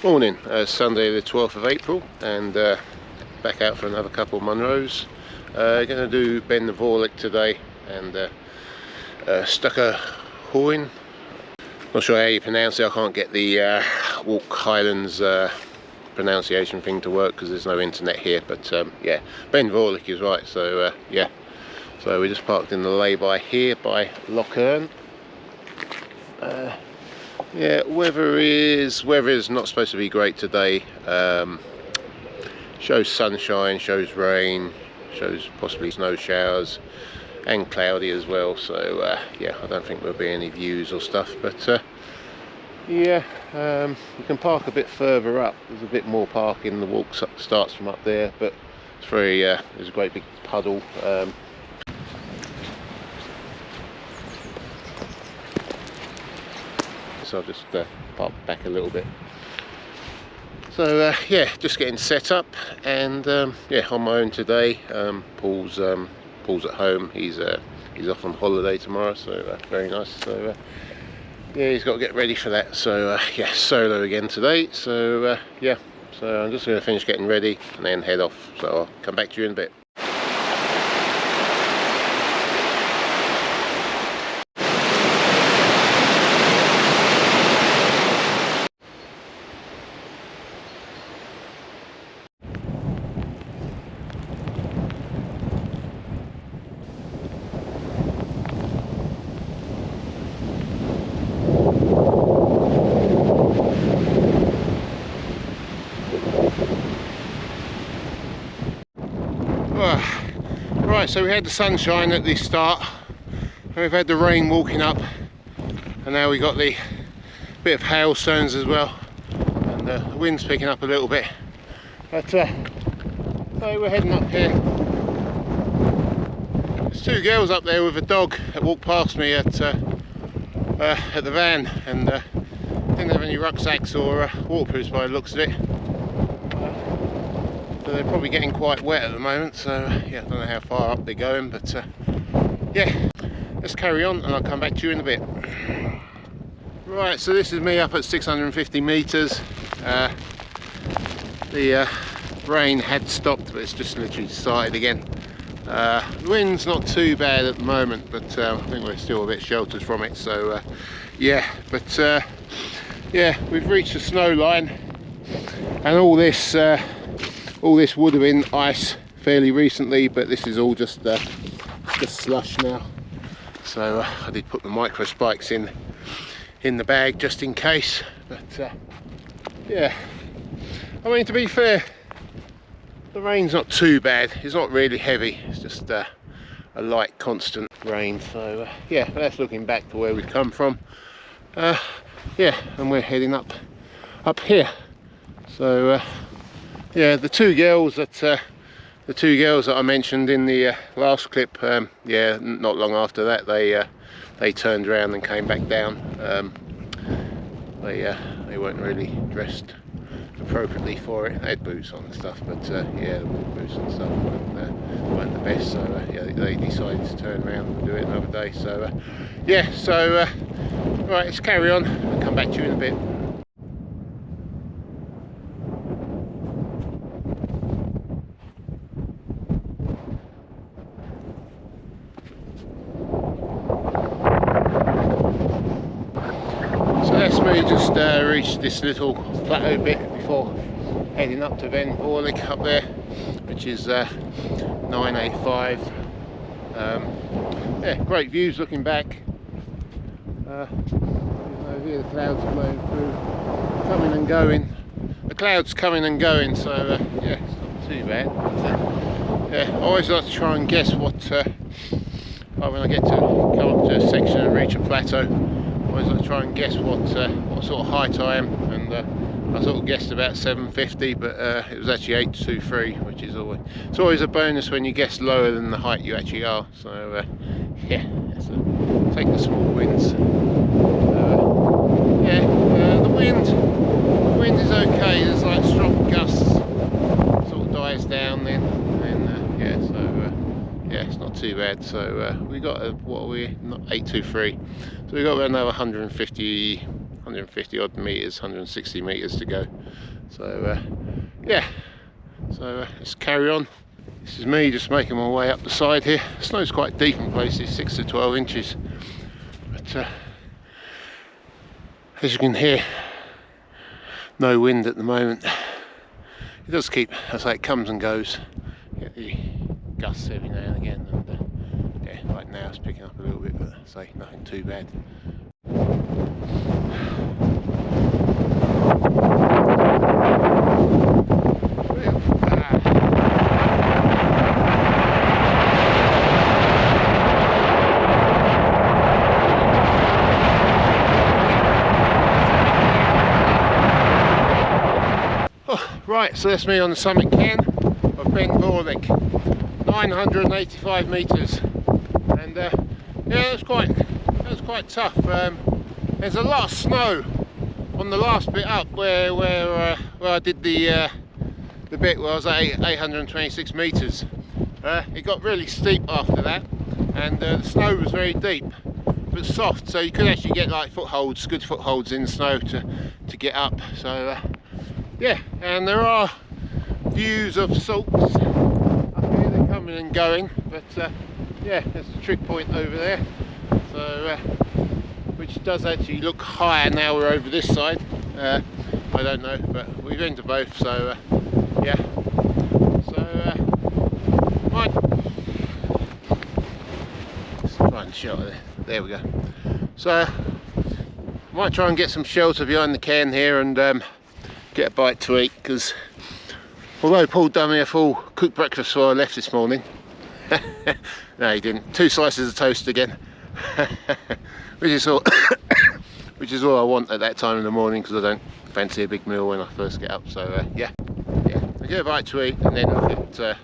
Morning, Sunday the 12th of April, and back out for another couple of Munros. Going to do Ben Vorlich today and Stuc a Chroin. Not sure how you pronounce it. I can't get the Walk Highlands pronunciation thing to work because there's no internet here, but yeah, Ben Vorlich is right. So yeah, so we just parked in the lay-by here by Chroin. Yeah, weather is not supposed to be great today. Shows sunshine, shows rain, shows possibly snow showers, and cloudy as well. So yeah, I don't think there'll be any views or stuff. But yeah, you can park a bit further up. There's a bit more parking. The walk starts from up there, but it's very there's a great big puddle. So I'll just park back a little bit. So yeah, just getting set up, and yeah, on my own today. Paul's at home. He's off on holiday tomorrow, so very nice. So yeah, he's got to get ready for that. So yeah, solo again today. So yeah, so I'm just going to finish getting ready and then head off. So I'll come back to you in a bit. Right, so we had the sunshine at the start, and we've had the rain walking up, and now we got the bit of hailstones as well, and the wind's picking up a little bit. But so we're heading up here. There's two girls up there with a dog that walked past me at the van, and didn't have any rucksacks or waterproofs by the looks of it. So they're probably getting quite wet at the moment, so yeah, I don't know how far up they're going, but yeah, let's carry on and I'll come back to you in a bit. Right, so this is me up at 650 meters. The rain had stopped, but it's just literally started again. The wind's not too bad at the moment, but I think we're still a bit sheltered from it. So yeah, but yeah, we've reached the snow line, and all this would have been ice fairly recently, but this is all just slush now. So I did put the micro spikes in the bag just in case. But yeah, I mean, to be fair, the rain's not too bad. It's not really heavy. It's just a light, constant rain. So yeah, that's looking back to where we've come from. Yeah, and we're heading up here. So. Yeah, the two girls that I mentioned in the last clip, yeah, not long after that they turned around and came back down. They weren't really dressed appropriately for it. They had boots on and stuff, but yeah, the walk boots and stuff weren't the best. So yeah, they decided to turn around and do it another day. So yeah, so right, let's carry on. I'll come back to you in a bit. We just reached this little plateau bit before heading up to Ben Vorlich up there, which is 985. Yeah, great views looking back. Over here the clouds are blowing through, coming and going. The clouds coming and going, so yeah, it's not too bad. But, yeah, I always like to try and guess what when I get to come up to a section and reach a plateau. I always like to try and guess what sort of height I am, and I sort of guessed about 750, but it was actually 823, which is always a bonus when you guess lower than the height you actually are. So yeah, so take the small wins. Yeah, the wind is okay. There's like strong gusts, sort of dies down then, and yeah, so yeah, it's not too bad. So we got what are we? Not 823. So we got about another 150 150 odd meters, 160 meters to go. So yeah, so let's carry on. This is me just making my way up the side here. Snow's quite deep in places, 6 to 12 inches. But as you can hear, no wind at the moment. It does keep, as I say, it comes and goes. You get the gusts every now and again, and yeah, right now it's picking up a little bit, but say nothing too bad. Right, so that's me on the summit cairn of Ben Vorlich, 985 metres, and yeah, it was quite tough. There's a lot of snow on the last bit up where I did the bit where I was at 826 metres. It got really steep after that, and the snow was very deep but soft, so you could actually get like footholds, good footholds in the snow to get up. So yeah, and there are views of salts up here, they're coming and going, but yeah, there's a trick point over there, so which does actually look higher now we're over this side. I don't know, but we've been to both, so yeah. So might just find a shelter there we go. So might try and get some shelter behind the cairn here and get a bite to eat, because although Paul done me a full cooked breakfast before I left this morning, no he didn't, 2 slices of toast again, which is all which is all I want at that time in the morning, because I don't fancy a big meal when I first get up. So yeah, I get a bite to eat and then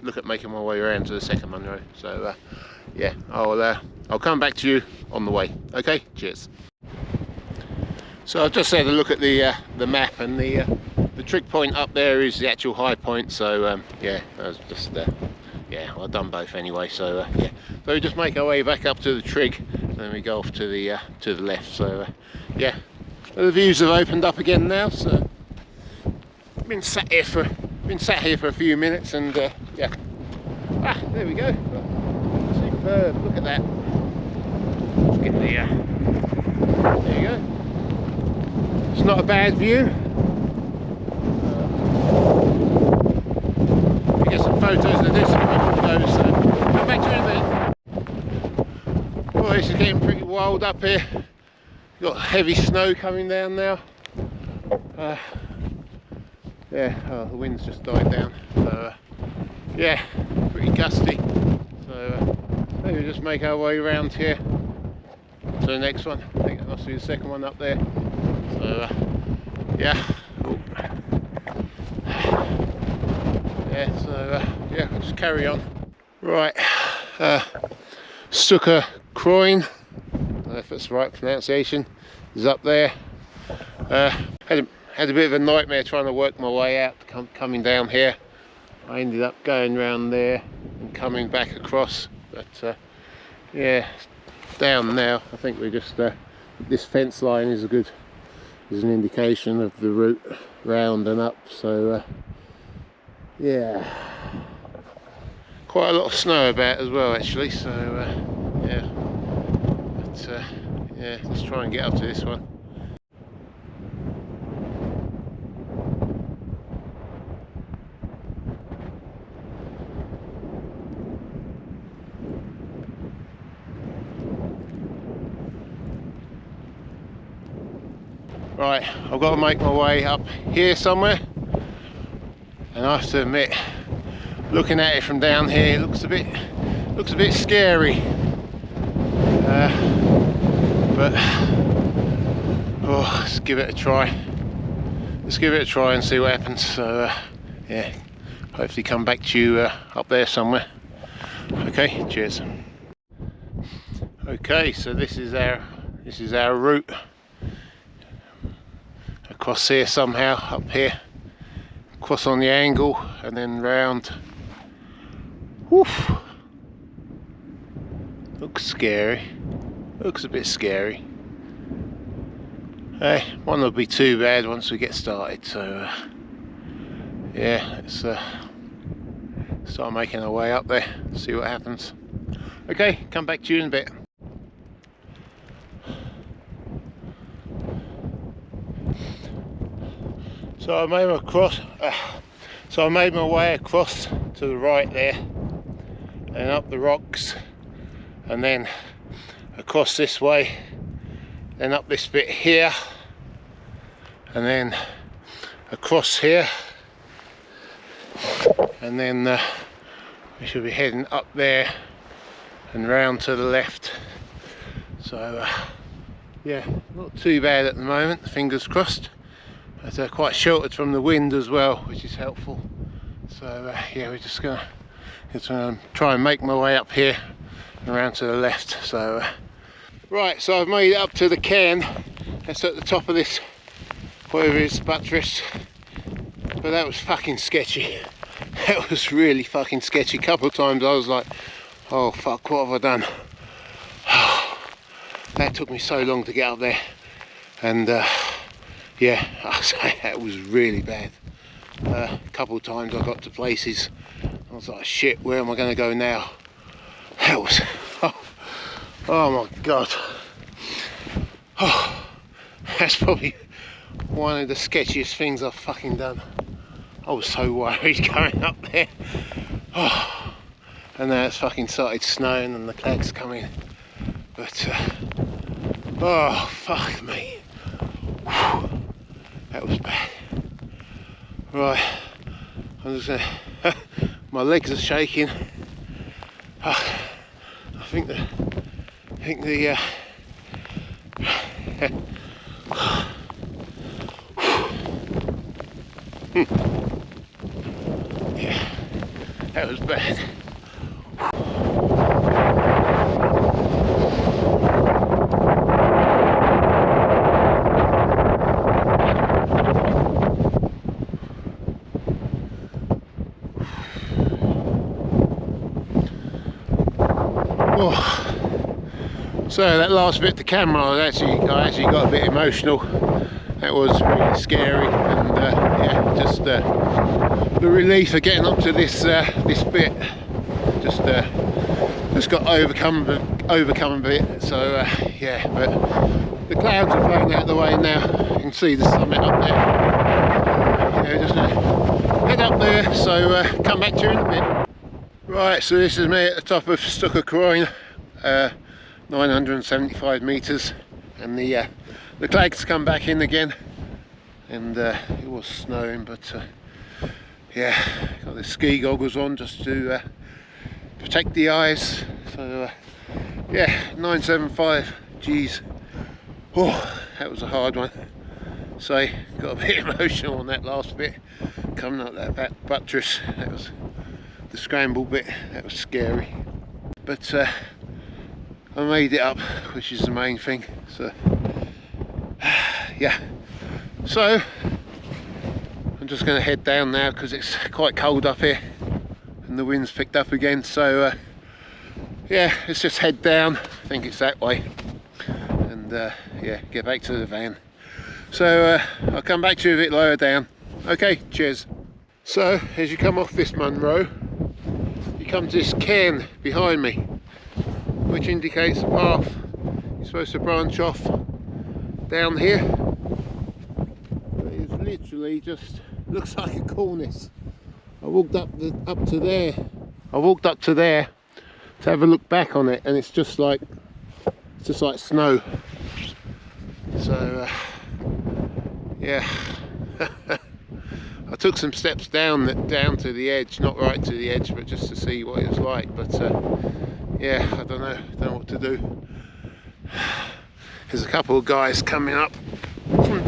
look at making my way around to the second Munro. So yeah, I'll come back to you on the way. Okay, cheers. So I've just had a look at the map, and the trig point up there is the actual high point. So yeah, I was just yeah, well, I've done both anyway. So yeah, so we just make our way back up to the trig, and then we go off to the left. So yeah, the views have opened up again now. So been sat here for a few minutes, and yeah, there we go. Superb! Look at that. Let's get the there you go. It's not a bad view. We get some photos of this those, so come back to you in a bit. Well, this is getting pretty wild up here. Got heavy snow coming down now. Yeah, the wind's just died down. So yeah, pretty gusty. So maybe just make our way around here to the next one. I think that must be the second one up there. So yeah, yeah. So yeah, we'll just carry on. Right, Stuc Chroin, I don't know if that's the right pronunciation, is up there. Had a bit of a nightmare trying to work my way out, coming down here. I ended up going round there and coming back across, but yeah, down now. I think we just this fence line is an indication of the route round and up. So yeah, quite a lot of snow about as well actually. So yeah, but yeah, let's try and get up to this one. Right, I've got to make my way up here somewhere, and I have to admit, looking at it from down here, it looks a bit scary. But oh, let's give it a try. Let's give it a try and see what happens. So yeah, hopefully come back to you up there somewhere. Okay, cheers. Okay, so this is our route. Across here somehow, up here, across on the angle, and then round. Woof. Looks scary. Looks a bit scary. One will be too bad once we get started, so yeah, let's start making our way up there, see what happens. Okay, come back to you in a bit. So I made my way across to the right there, and up the rocks, and then across this way, then up this bit here, and then across here, and then we should be heading up there and round to the left. So yeah, not too bad at the moment, fingers crossed, but they're quite sheltered from the wind as well, which is helpful. So yeah, we're just gonna try and make my way up here and around to the left. So right, so I've made it up to the cairn. That's at the top of this, whatever it is, buttress. But that was fucking sketchy. That was really fucking sketchy. A couple of times I was like, oh fuck, what have I done? That took me so long to get up there, and yeah, I'll say that was really bad. A couple of times I got to places, I was like, shit, where am I going to go now? That was, oh my god. Oh, that's probably one of the sketchiest things I've fucking done. I was so worried going up there. Oh, and now it's fucking started snowing and the clouds coming. But oh fuck me. Whew. That was bad. Right, I'm just gonna, my legs are shaking. I think the yeah, that was bad. Oh. So that last bit, the camera, I actually got a bit emotional. That was really scary, and yeah, just the relief of getting up to this this bit, just got overcome a bit. So yeah, but the clouds are blowing out the way now. You can see the summit up there. Yeah, just head up there. So come back to you in a bit. Right, so this is me at the top of Stuc Chroin, 975 metres, and the clouds come back in again, and it was snowing, but yeah, got the ski goggles on just to protect the eyes. So yeah, 975, geez, oh, that was a hard one. So got a bit emotional on that last bit, coming up that buttress. That was the scramble bit, that was scary, but I made it up, which is the main thing. So yeah, so I'm just going to head down now because it's quite cold up here and the wind's picked up again. So yeah, let's just head down, I think it's that way, and yeah, get back to the van. So I'll come back to you a bit lower down. Okay, cheers. So as you come off this Munro, you come to this cairn behind me, which indicates the path. You're supposed to branch off down here, but it's literally just looks like a cornice. I walked up to there. I walked up to there to have a look back on it, and it's just like snow. So yeah. I took some steps down to the edge, not right to the edge, but just to see what it was like. But yeah, I don't know what to do. There's a couple of guys coming up from,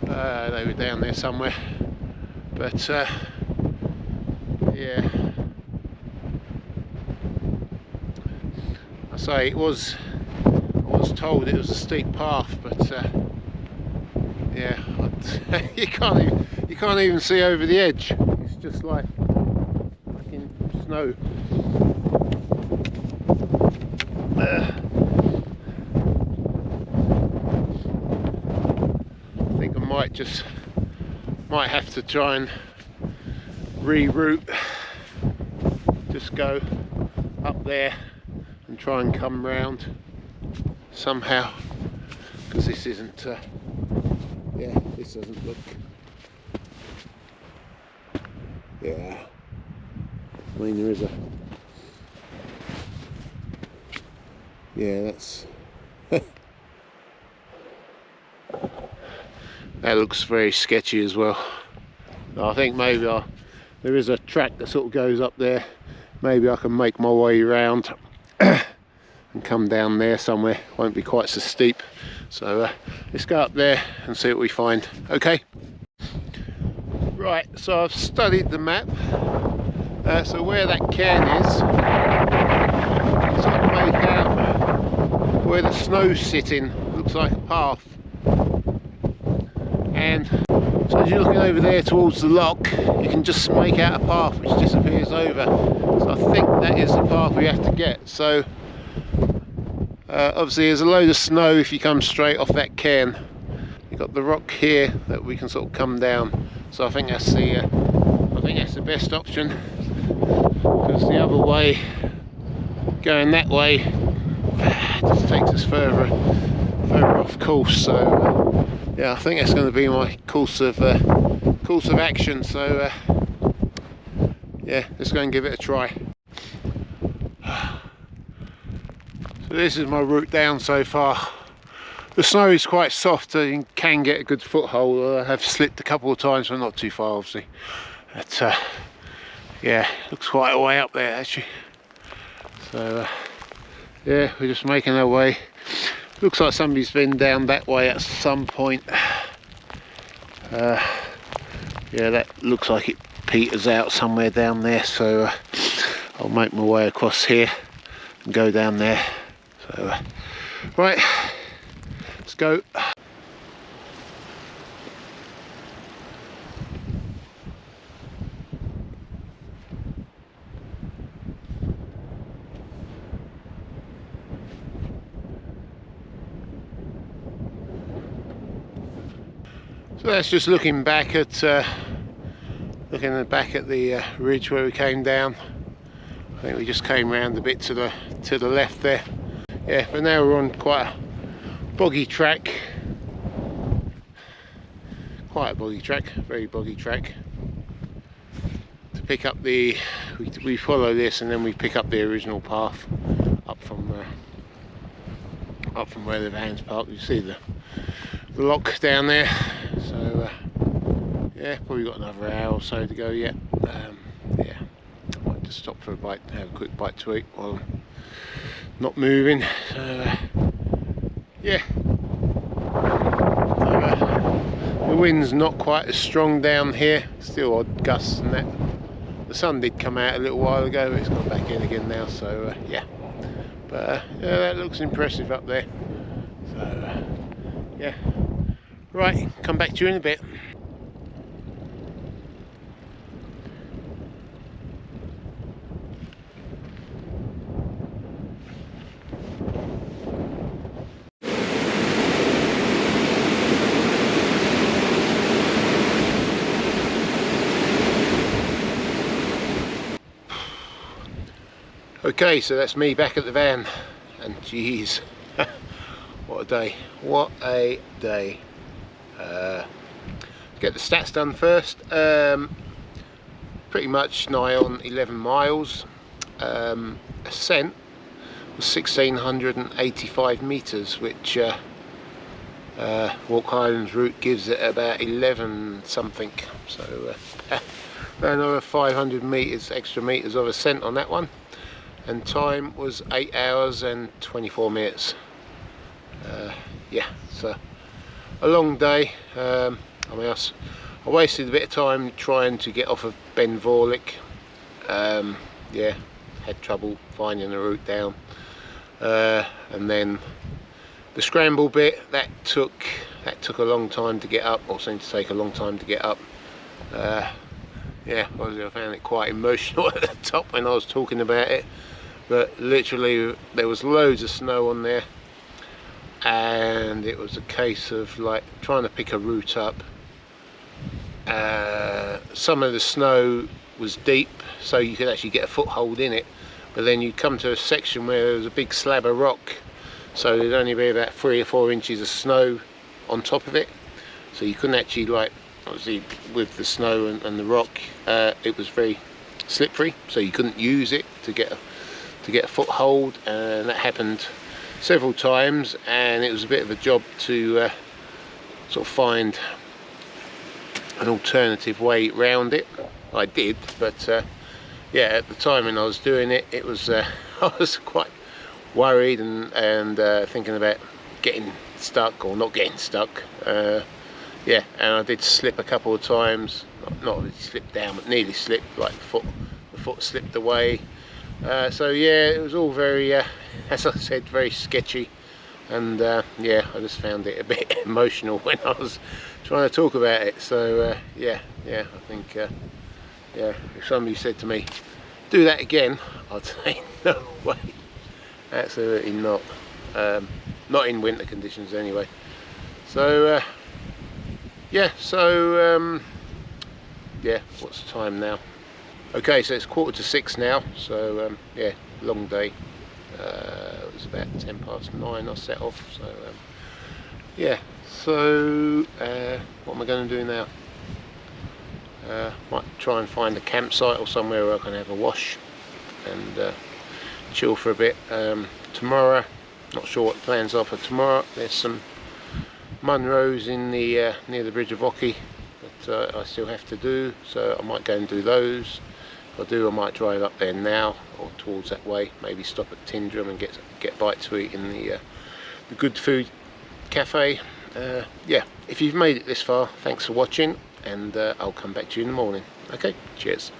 they were down there somewhere, but yeah, I say I was told it was a steep path, but yeah, you can't even see over the edge. It's just like fucking snow. just might have to try and reroute, just go up there and try and come round somehow, because this isn't yeah, this doesn't look, yeah, I mean there is a, yeah, that's that looks very sketchy as well. I think maybe there is a track that sort of goes up there. Maybe I can make my way around and come down there somewhere. Won't be quite so steep. So let's go up there and see what we find. Okay. Right, so I've studied the map. So where that cairn is, sort of make out where the snow's sitting. Looks like a path. And so as you're looking over there towards the lock, you can just make out a path which disappears over. So I think that is the path we have to get. So obviously there's a load of snow if you come straight off that cairn. You've got the rock here that we can sort of come down. So I think that's the best option, because the other way, going that way, just takes us further off course. So yeah, I think that's going to be my course of action. So yeah, let's go and give it a try. So this is my route down so far. The snow is quite soft, so you can get a good foothold. I have slipped a couple of times, but not too far obviously. But yeah, looks quite a way up there actually. So yeah, we're just making our way. Looks like somebody's been down that way at some point. Yeah, that looks like it peters out somewhere down there, so I'll make my way across here and go down there. So right, let's go. So that's just looking back at the ridge where we came down. I think we just came round a bit to the left there. Yeah, but now we're on quite a boggy track. Quite a boggy track, very boggy track. To pick up we follow this and then we pick up the original path up from where the van's parked. You see the lock down there. So yeah, probably got another hour or so to go yet. Yeah, I might just stop for a bite, have a quick bite to eat while I'm not moving. So yeah, so, the wind's not quite as strong down here, still odd gusts and that. The sun did come out a little while ago, but it's gone back in again now. So yeah, but yeah, that looks impressive up there. So yeah. Right, come back to you in a bit. Okay, so that's me back at the van, and geez, what a day, what a day. Get the stats done first. Pretty much nigh on 11 miles. Ascent was 1,685 meters, which Walk Highlands route gives it about 11 something. So another 500 meters, extra meters of ascent on that one, and time was 8 hours and 24 minutes. Yeah, so a long day. I mean, I wasted a bit of time trying to get off of Ben Vorlich. Yeah, had trouble finding the route down. And then the scramble bit, that took a long time to get up, or seemed to take a long time to get up. Yeah, obviously I found it quite emotional at the top when I was talking about it, but literally there was loads of snow on there, and it was a case of like trying to pick a route up some of the snow was deep, so you could actually get a foothold in it, but then you'd come to a section where there was a big slab of rock, so there'd only be about 3 or 4 inches of snow on top of it, so you couldn't actually, like, obviously with the snow and the rock, it was very slippery, so you couldn't use it to get a foothold, and that happened several times, and it was a bit of a job to sort of find an alternative way round it. I did, but yeah, at the time when I was doing it, it was I was quite worried and thinking about getting stuck or not getting stuck. Yeah, and I did slip a couple of times, not really slipped down, but nearly slipped, like the foot slipped away. So yeah, it was all very, as I said, very sketchy, and yeah, I just found it a bit emotional when I was trying to talk about it. So yeah, I think yeah, if somebody said to me, do that again, I'd say no way, absolutely not. Not in winter conditions anyway. So yeah, so yeah, what's the time now? Okay, so it's 5:45 now, so yeah, long day. It was about 9:10 I set off, so yeah, so what am I going to do now? Might try and find a campsite or somewhere where I can have a wash and chill for a bit. Tomorrow, not sure what the plans are for tomorrow. There's some Munros in the near the Bridge of Ockie that I still have to do, so I might go and do those. If I do, I might drive up there now or towards that way, maybe stop at Tyndrum and get a bite to eat in the Good Food Cafe. Yeah, if you've made it this far, thanks for watching, and I'll come back to you in the morning. Okay, cheers.